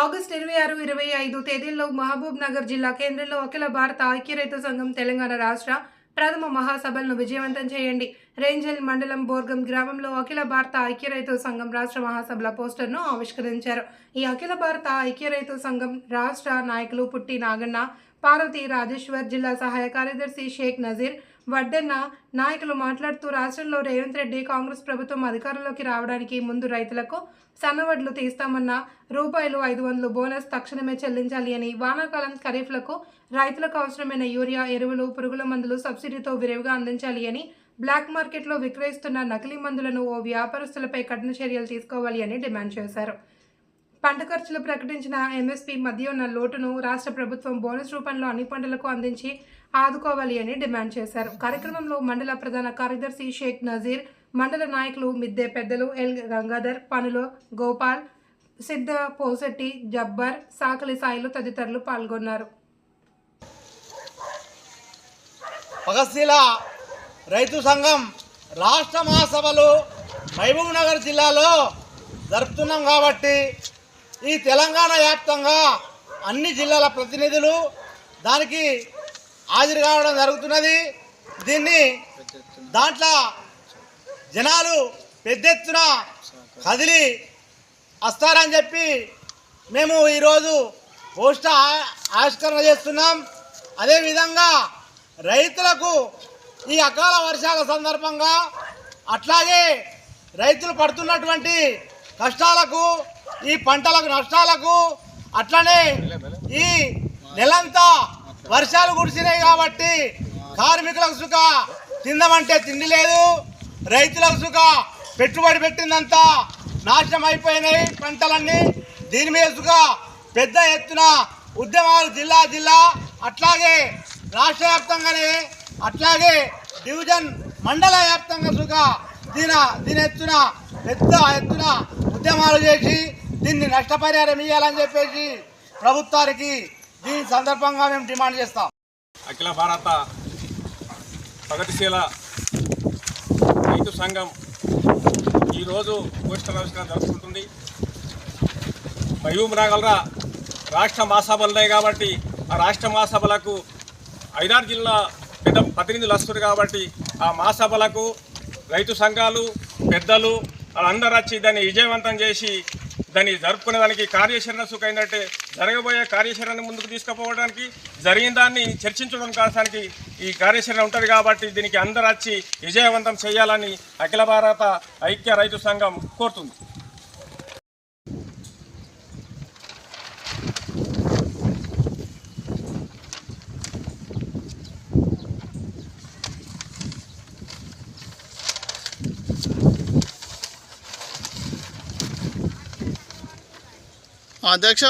August 26, 25 తేదీల్లో మహబూబ్ నగర్ జిల్లా కేంద్రంలో అఖిల భారత ఐక్య రైతు సంఘం తెలంగాణ రాష్ట్ర ప్రథమ మహాసభలను విజయవంతం చేయండి. రేంజల్ మండలం బోర్గం గ్రామంలో అఖిల భారత ఐక్య రైతు సంఘం రాష్ట్ర మహాసభల పోస్టర్ను ఆవిష్కరించారు. ఈ అఖిల భారత ఐక్య రైతు సంఘం రాష్ట్ర నాయకులు పుట్టి నాగన్న, పార్వతి రాజేశ్వర్, జిల్లా సహాయ కార్యదర్శి షేక్ నజీర్, వడ్డెన్న నాయకులు మాట్లాడుతూ రాష్ట్రంలో రేవంత్ రెడ్డి కాంగ్రెస్ ప్రభుత్వం అధికారంలోకి రావడానికి ముందు రైతులకు సన్నవడ్లు తీస్తామన్న ₹500 బోనస్ తక్షణమే చెల్లించాలి అని, వానాకాలం ఖరీఫ్లకు రైతులకు అవసరమైన యూరియా, ఎరువులు, పురుగుల మందులు సబ్సిడీతో విరివిగా అందించాలి అని, బ్లాక్ మార్కెట్లో విక్రయిస్తున్న నకిలీ మందులను ఓ వ్యాపారస్తులపై కఠిన చర్యలు తీసుకోవాలి అని డిమాండ్ చేశారు. పంట ఖర్చులు ప్రకటించిన ఎంఎస్పీ మధ్య ఉన్న లోటును రాష్ట్ర ప్రభుత్వం బోనస్ రూపంలో అన్ని పంటలకు అందించి ఆదుకోవాలి అని డిమాండ్ చేశారు. కార్యక్రమంలో మండల ప్రధాన కార్యదర్శి షేక్ నజీర్, మండల నాయకులు మిద్దె పెద్దలు ఎల్ గంగాధర్, పనులో గోపాల్, సిద్ధ పోసెట్టి, జబ్బర్, సాకలి సాయిలు తదితరులు పాల్గొన్నారు. పగశీల రైతు సంఘం రాష్ట్ర మహాసభలు మహబూబ్ నగర్ జిల్లాలో జరుపుతున్నాం కాబట్టి ఈ తెలంగాణ వ్యాప్తంగా అన్ని జిల్లాల ప్రతినిధులు దానికి హాజరు కావడం జరుగుతున్నది. దాంట్లో జనాలు పెద్ద ఎత్తున కదిలి వస్తారని చెప్పి మేము ఈరోజు పోస్టర్ ఆవిష్కరణ చేస్తున్నాం. అదేవిధంగా రైతులకు ఈ అకాల వర్షాల సందర్భంగా అట్లాగే రైతులు పడుతున్నటువంటి కష్టాలకు, ఈ పంటలకు నష్టాలకు, అట్లనే ఈ నెలంతా వర్షాలు కురిసినాయి కాబట్టి కార్మికులకు సుఖ తిందామంటే తిండి లేదు, రైతులకు సుఖ పెట్టుబడి పెట్టిందంతా నాశనం అయిపోయినాయి పంటలన్నీ. దీని మీద సుఖ పెద్ద ఎత్తున ఉద్యమాలు జిల్లా అట్లాగే రాష్ట్ర వ్యాప్తంగానే అట్లాగే డివిజన్ మండల వ్యాప్తంగా సుఖ దీని ఎత్తున పెద్ద ఎత్తున ఉద్యమాలు చేసి దీన్ని నష్టపరిహారం ఇవ్వాలని చెప్పేసి ప్రభుత్వానికి దీని సందర్భంగా మేము డిమాండ్ చేస్తాం. అఖిల భారత ప్రగతిశీల రైతు సంఘం ఈరోజు పోస్టర్ ఆవిష్కరణ జరుపుకుంటుంది. మహబూబ్ నగర్ రాష్ట్ర మహాసభలున్నాయి కాబట్టి ఆ రాష్ట్ర మహాసభలకు 5-6 జిల్లా పెద్ద ప్రతినిధులు వస్తారు కాబట్టి ఆ మహాసభలకు రైతు సంఘాలు పెద్దలు వాళ్ళందరూ వచ్చి దాన్ని విజయవంతం చేసి దాన్ని జరుపుకునే దానికి కార్యాచరణ సుఖమైందంటే జరగబోయే కార్యాచరణ ముందుకు తీసుకుపోవడానికి జరిగిన దాన్ని చర్చించడం కాసానికి ఈ కార్యాచరణ ఉంటుంది కాబట్టి దీనికి అందరూ వచ్చి విజయవంతం చేయాలని అఖిల భారత ఐక్య రైతు సంఘం కోరుతుంది. అధ్యక్ష